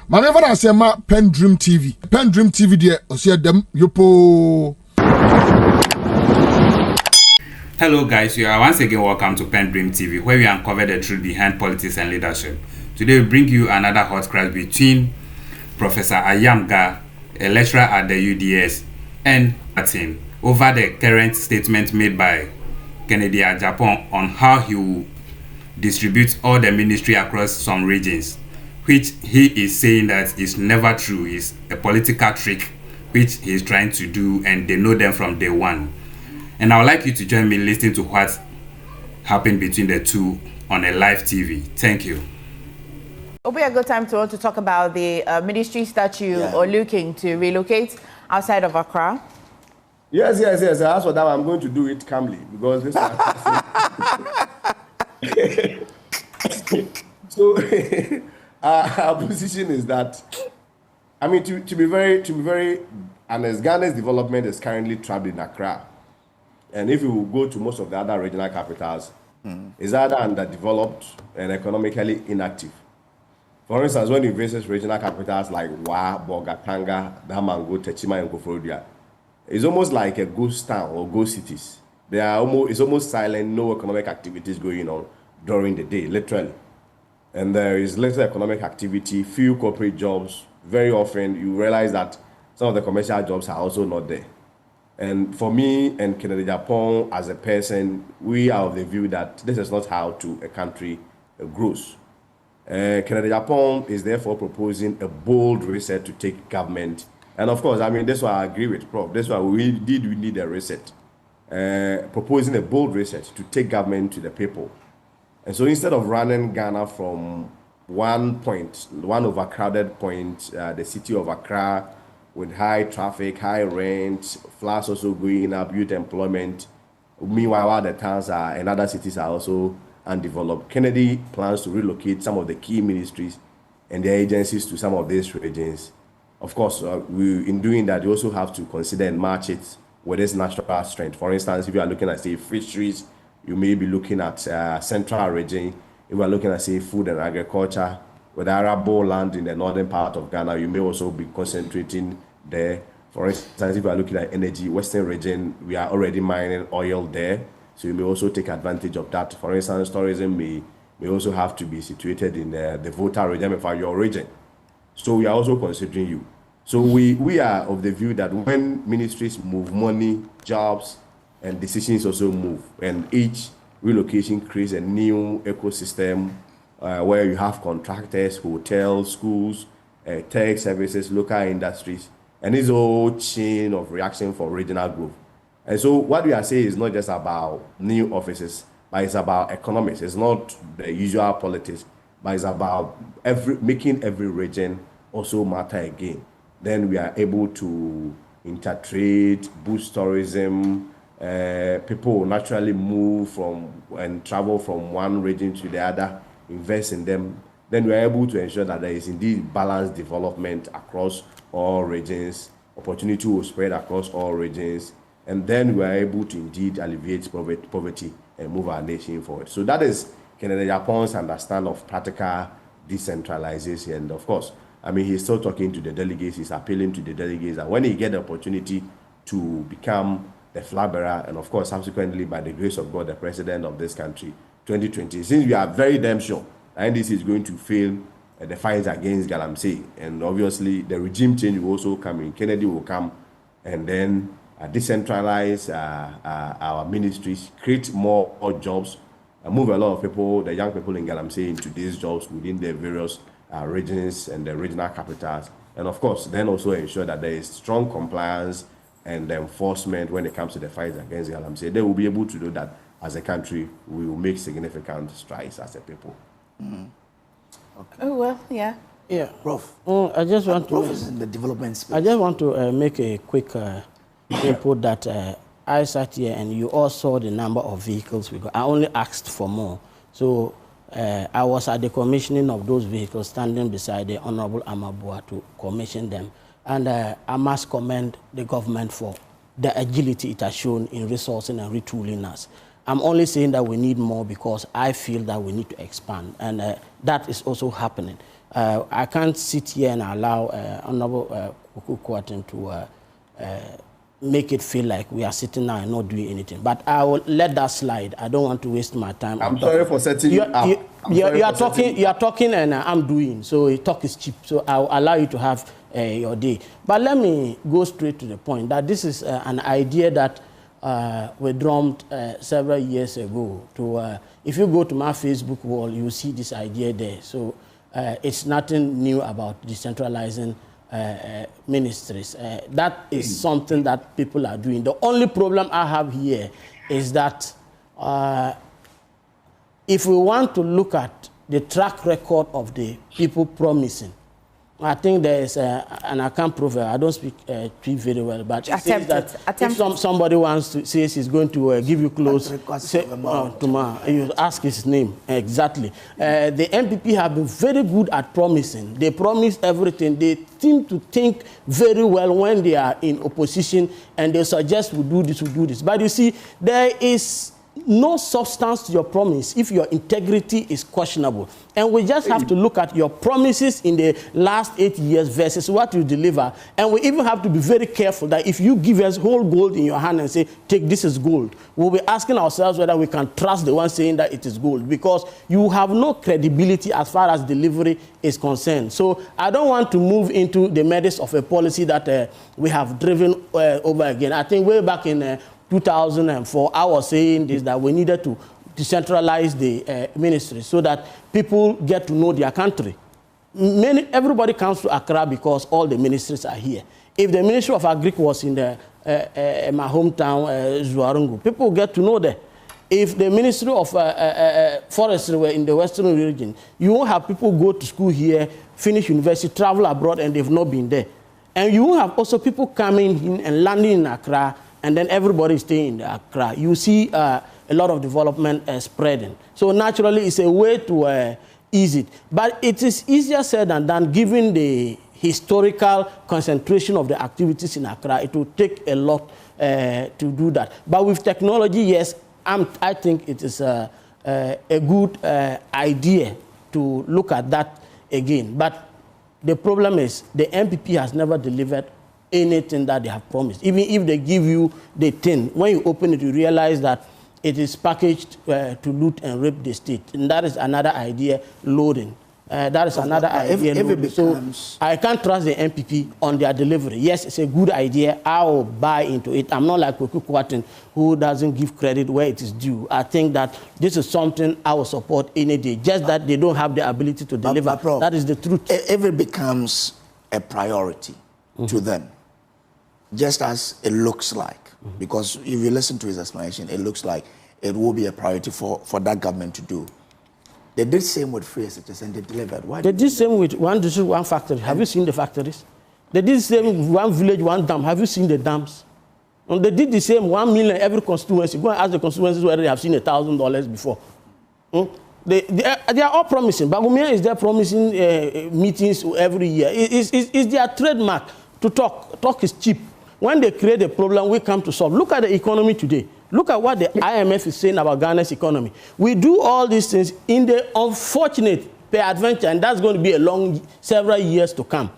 Manever I say ma PENDREAM TV. PENDREAM TV there, I see them yopo. Hello guys, you are once again welcome to PENDREAM TV, where we uncover the truth behind politics and leadership. Today we bring you another hot crash between Professor Ayamga, a lecturer at the UDS, and Kwarteng over the current statement made by Kennedy Agyapong on how he will distribute all the ministry across some regions, which he is saying that is never true, is a political trick which he is trying to do, and they know them from day one. And I would like you to join me listening to what happened between the two on a live TV. Thank you. It'll be a good time to talk about the ministries that you are looking to relocate outside of Accra. Yes. As for that, I'm going to do it calmly because this so our position is that, I mean, to be very honest, Ghana's development is currently trapped in Accra. And if you go to most of the other regional capitals, it's either underdeveloped and economically inactive. For instance, when you visit regional capitals like Wa, Bogatanga, Damango, Techima, and Koforidua, it's almost like a ghost town or ghost cities. It's almost silent, no economic activities going on during the day, literally. And there is little economic activity, few corporate jobs. Very often, you realize that some of the commercial jobs are also not there. And for me and Kennedy Agyapong as a person, we are of the view that this is not how a country grows. Kennedy Agyapong is therefore proposing a bold reset to take government. And of course, I mean, that's why I agree with Prof. That's why we need a reset. Proposing a bold reset to take government to the people. And so instead of running Ghana from one overcrowded point, the city of Accra, with high traffic, high rent, floods also going up, youth employment. Meanwhile, other towns and other cities are also undeveloped. Kennedy plans to relocate some of the key ministries and their agencies to some of these regions. Of course, in doing that, you also have to consider and match it with its natural strength. For instance, if you are looking at, say, fisheries, you may be looking at central region. If you are looking at, say, food and agriculture, with the arable land in the northern part of Ghana, you may also be concentrating there. For instance, if you are looking at energy, western region, we are already mining oil there, so you may also take advantage of that. For instance, tourism may also have to be situated in the Volta region, for your region. So we are also considering you. So we are of the view that when ministries move, money, jobs, and decisions also move, and each relocation creates a new ecosystem where you have contractors, hotels, schools, tech services, local industries, and it's all chain of reaction for regional growth. And so what we are saying is not just about new offices, but it's about economics. It's not the usual politics, but it's about making every region also matter again. Then we are able to intertrade, boost tourism. People will naturally move and travel from one region to the other, invest in them. Then we are able to ensure that there is indeed balanced development across all regions. Opportunity will spread across all regions. And then we are able to indeed alleviate poverty and move our nation forward. So that is Kennedy Agyapong's understanding of practical decentralization. And of course, I mean, he's still talking to the delegates. He's appealing to the delegates that when he get the opportunity to become the flag bearer, and of course, subsequently, by the grace of God, the president of this country, 2020, since we are very damn sure that NDC is going to fail the fight against Galamsey, and obviously the regime change will also come in. Kennedy will come and then decentralize our ministries, create more jobs, move a lot of people, the young people in Galamsey, into these jobs within the various regions and the regional capitals, and of course, then also ensure that there is strong compliance and enforcement when it comes to the fight against Galamsey. They will be able to do that. As a country, we will make significant strides as a people. Okay. Oh, well, yeah. Yeah, Prof. I just want Prof is in the development space. I just want to make a quick input that I sat here and you all saw the number of vehicles we got. I only asked for more. So I was at the commissioning of those vehicles, standing beside the Honorable Amabua to commission them. And I must commend the government for the agility it has shown in resourcing and retooling us. I'm only saying that we need more because I feel that we need to expand, and that is also happening. I can't sit here and allow Honorable Kwarteng to make it feel like we are sitting now and not doing anything. But I will let that slide. I don't want to waste my time. I'm sorry for setting you up. You are talking and I'm doing. So talk is cheap. So I'll allow you to have your day. But let me go straight to the point that this is an idea that we drummed several years ago. If you go to my Facebook wall, you will see this idea there. So it's nothing new about decentralizing ministries. That is something that people are doing. The only problem I have here is that if we want to look at the track record of the people promising, I think there is, and I can't prove it, I don't speak Twi very well, but it says that if somebody wants to say he's going to give you clothes, tomorrow, you ask his name, exactly. The MPP have been very good at promising. They promise everything. They seem to think very well when they are in opposition, and they suggest we do this, we do this. But you see, there is no substance to your promise if your integrity is questionable. And we just have to look at your promises in the last 8 years versus what you deliver. And we even have to be very careful that if you give us whole gold in your hand and say, take this as gold, we'll be asking ourselves whether we can trust the one saying that it is gold, because you have no credibility as far as delivery is concerned. So I don't want to move into the merits of a policy that we have driven over again. I think way back in 2004, I was saying this, that we needed to decentralize the ministry so that people get to know their country. Everybody comes to Accra because all the ministries are here. If the Ministry of Agric was in my hometown, Zuarungu, people get to know that. If the Ministry of Forestry were in the Western region, you won't have people go to school here, finish university, travel abroad, and they've not been there. And you won't have also people coming in and landing in Accra, and then everybody is staying in Accra. You see a lot of development spreading. So naturally, it's a way to ease it. But it is easier said than done, given the historical concentration of the activities in Accra. It will take a lot to do that. But with technology, yes, I think it is a good idea to look at that again. But the problem is the MPP has never delivered anything that they have promised. Even if they give you the tin, when you open it, you realize that it is packaged to loot and rape the state. And that is another idea, loading. That is another idea. So I can't trust the MPP on their delivery. Yes, it's a good idea. I will buy into it. I'm not like Kwarteng, who doesn't give credit where it is due. I think that this is something I will support any day. Just that they don't have the ability to deliver. Prof, that is the truth. If it becomes a priority to them, just as it looks like, because if you listen to his explanation, it looks like it will be a priority for that government to do. They did the same with free SHS and they delivered. Why? They did the same with one district, one factory. Have you seen the factories? They did the same with one village, one dam. Have you seen the dams? And they did the same 1 million every constituency. Go and ask the constituencies whether they have seen $1,000 before. They are all promising. Bagumia is there promising meetings every year. It's their trademark to talk. Talk is cheap. When they create a problem, we come to solve. Look at the economy today. Look at what the IMF is saying about Ghana's economy. We do all these things in the unfortunate peradventure, and that's going to be a long, several years to come.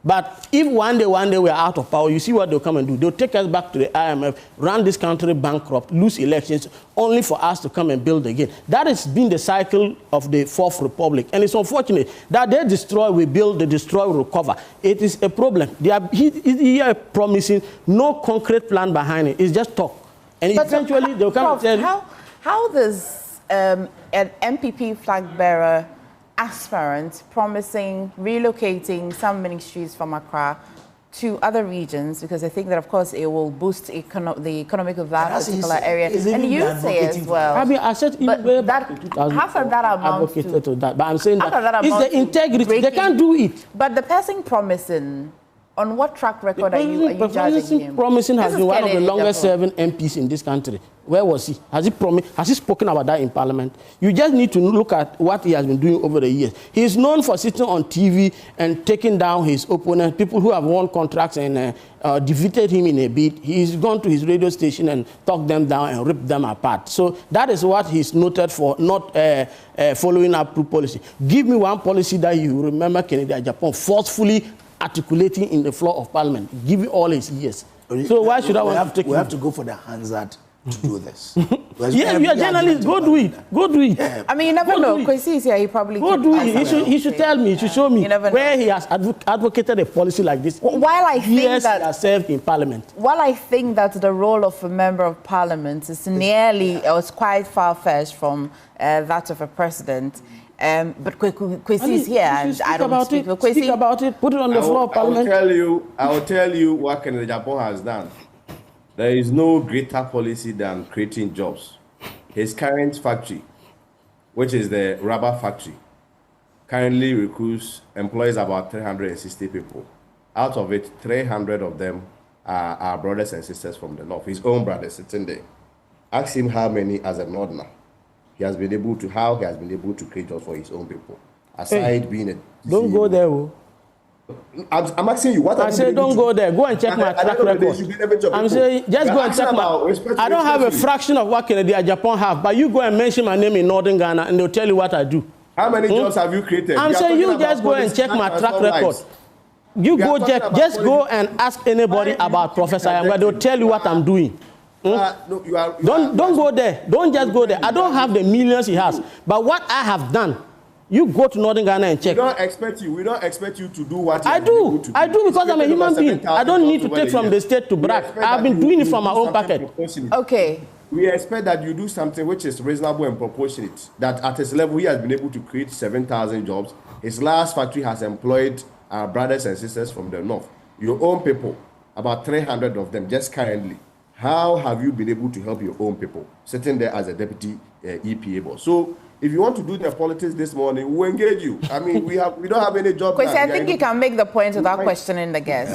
But if one day we are out of power, you see what they'll come and do. They'll take us back to the IMF, run this country bankrupt, lose elections, only for us to come and build again. That has been the cycle of the Fourth Republic. And it's unfortunate that they destroy, we build, they destroy, we recover. It is a problem. They are here promising no concrete plan behind it. It's just talk. And but eventually they'll come and tell you. How does an MPP flag bearer aspirant promising relocating some ministries from Accra to other regions, because I think that, of course, it will boost the economic of that particular area. And you say as well. I mean, I said but half of that amount to that. But I'm saying that it's the integrity. They can't do it. But the person promising On what track record are you judging him? Promising has This been is one of the Kennedy longest Agyapong. serving MPs in this country. Where was he? Has he spoken about that in Parliament? You just need to look at what he has been doing over the years. He is known for sitting on TV and taking down his opponents, people who have won contracts and defeated him in a bid. He's gone to his radio station and talked them down and ripped them apart. So that is what he's noted for, not following up through policy. Give me one policy that you remember Kennedy Agyapong forcefully articulating in the floor of Parliament. Give you all his years. So why should I want to take We have to go for the Hansard to do this. Yeah, you are journalists. Go do it. Go do it. Yeah. I mean, you never know. Kwasi is here. He probably Go keep do us it. He should tell me. He should show me You never where know. he has advocated a policy like this. While I think years that- he has served in Parliament. While I think that the role of a member of parliament is was quite far-fetched from that of a president, but Kwasi is here, and I don't speak for Kwasi. Speak about it. Put it on the floor of Parliament. I will tell you what Kennedy Agyapong has done. There is no greater policy than creating jobs. His current factory, which is the rubber factory, currently employs about 360 people. Out of it, 300 of them are our brothers and sisters from the north. His own brothers sitting there. Ask him how many as a northerner he has been able to create jobs for his own people. Aside being a Don't go there. Oh. I'm asking you what I say don't go there. Go and check my track record. I'm saying just go and check my. I don't have a fraction of what Kennedy Agyapong have, but you go and mention my name in Northern Ghana, and they'll tell you what I do. How many jobs have you created? I'm saying you just go and check my track record. You go check. Just go and ask anybody about Professor Ayamga. They'll tell you what I'm doing. No, Don't go there. Don't just go there. I don't have the millions he has, but what I have done. You go to Northern Ghana and check. We don't expect you to do what I do. I do because I'm a human being. I don't need to take from the state to brag. I've been doing it from my own pocket. Okay. We expect that you do something which is reasonable and proportionate. That at his level, he has been able to create 7,000 jobs. His last factory has employed our brothers and sisters from the north. Your own people, about 300 of them, just currently. How have you been able to help your own people? Sitting there as a deputy EPA boss. So, if you want to do the politics this morning, we'll engage you. I mean, we don't have any job. Kwasi, I think you can make the point without questioning the guest.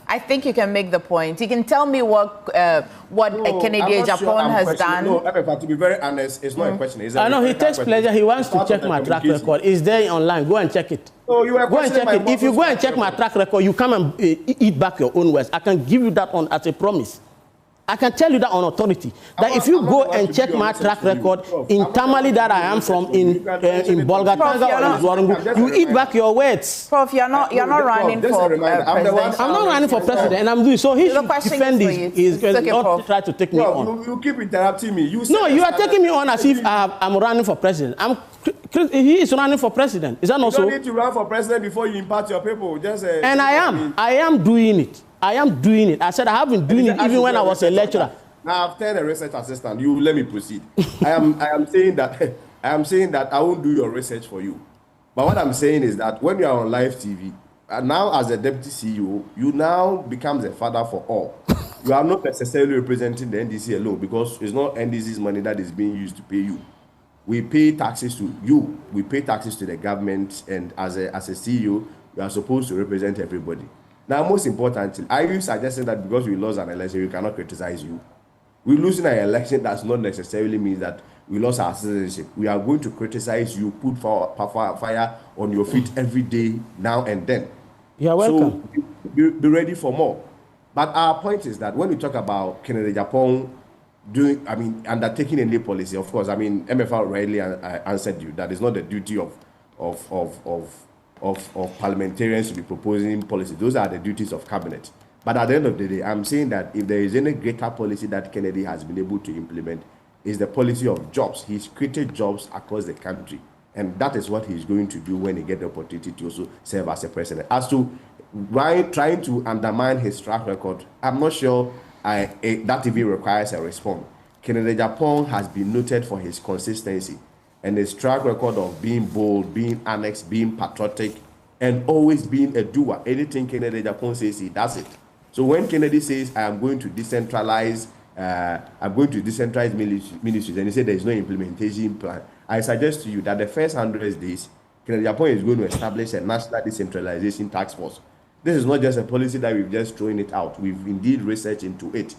I think you can make the point. You can tell me what Kennedy Agyapong has done. No, to be very honest, it's not a question. It's I know he takes pleasure. He wants to check my track record. It's there online. Go and check it. No, you are go and check it. If you go and check my track record, you come and eat back your own words. I can give you that on as a promise. I can tell you that on authority, that if you go and check my track record in Tamale that I am from, in Bolgatanga or in Zwarangu, you eat back your words. Prof, you're not running for president. I'm not running for president, and I'm doing so. He should defend this. He's not try to take me on. You keep interrupting me. No, you are taking me on as if I'm running for president. He is running for president. Is that not so? You don't need to run for president before you impart your people. And I am doing it. I am doing it. I said I have been doing it even when I was a lecturer. Now I've turned a research assistant. You let me proceed. I am saying that I won't do your research for you. But what I'm saying is that when you are on live TV, and now as a deputy CEO, you now become a father for all. You are not necessarily representing the NDC alone because it's not NDC's money that is being used to pay you. We pay taxes to you. We pay taxes to the government, and as a CEO, you are supposed to represent everybody. Now, most importantly, are you suggesting that because we lost an election, we cannot criticize you? We losing an election does not necessarily mean that we lost our citizenship. We are going to criticize you, put fire on your feet every day, now and then. You're welcome. So be ready for more. But our point is that when we talk about Kennedy Agyapong undertaking a new policy, of course, MFR rightly answered you that it's not the duty of parliamentarians to be proposing policy. Those are the duties of cabinet. But at the end of the day, I'm saying that if there is any greater policy that Kennedy has been able to implement, is the policy of jobs. He's created jobs across the country. And that is what he's going to do when he gets the opportunity to also serve as a president. As to trying to undermine his track record, I'm not sure that even requires a response. Kennedy Agyapong has been noted for his consistency and his track record of being bold, being honest, being patriotic, and always being a doer. Anything Kennedy Agyapong says, he does it. So when Kennedy says, I am going to decentralize ministries, and he said there is no implementation plan, I suggest to you that the first 100 days, Kennedy Agyapong is going to establish a national decentralization task force. This is not just a policy that we've just thrown it out. We've indeed researched into it.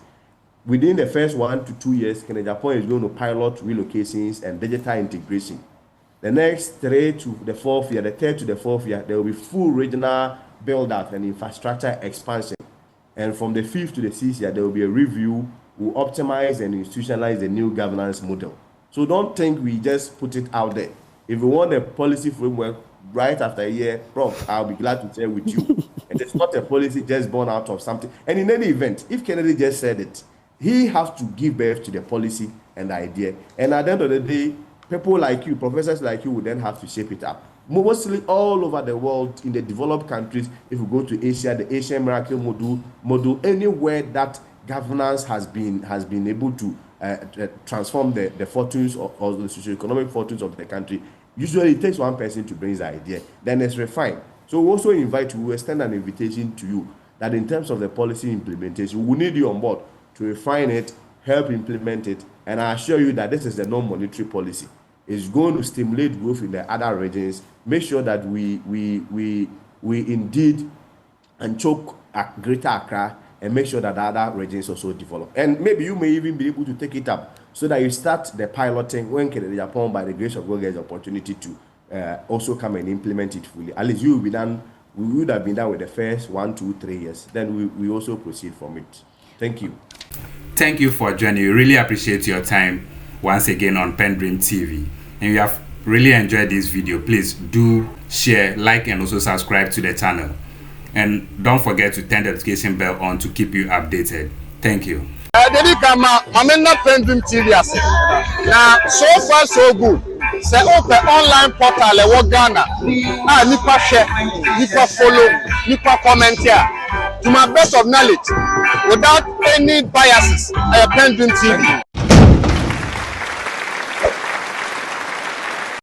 Within the first 1 to 2 years, Agyapong is going to pilot relocations and digital integration. The next 3 to the 4th year, the 3rd to the 4th year, there will be full regional build-out and infrastructure expansion. And from the 5th to the 6th year, there will be a review. We'll optimize and institutionalize the new governance model. So don't think we just put it out there. If we want a policy framework right after a year, Prof, I'll be glad to share with you. And it's not a policy just born out of something. And in any event, if Kennedy just said it, he has to give birth to the policy and the idea. And at the end of the day, people like you, professors like you, will then have to shape it up. Mostly all over the world, in the developed countries, if we go to Asia, the Asian Miracle model, anywhere that governance has been able to transform the fortunes or the socio-economic fortunes of the country, usually it takes one person to bring the idea, then it's refined. So we also invite you, we extend an invitation to you that in terms of the policy implementation, we need you on board to refine it, help implement it, and I assure you that this is a non-monetary policy. It's going to stimulate growth in the other regions, make sure that we indeed unchoke Greater Accra and make sure that the other regions also develop. And maybe you may even be able to take it up so that you start the piloting when Agyapong, by the grace of God, gets the opportunity to also come and implement it fully. At least you will be done. We would have been done with the first 1, 2, 3 years. Then we also proceed from it. Thank you. Thank you for joining. We really appreciate your time once again on PENDREAM TV. And we have really enjoyed this video. Please do share, like, and also subscribe to the channel. And don't forget to turn the notification bell on to keep you updated. Thank you. PENDREAM TV. Now, so far so good. Say open online portal e wo Ghana. Nipa share, nipa follow, nipa comment here. To my best of knowledge, without any biases, PENDREAM TV.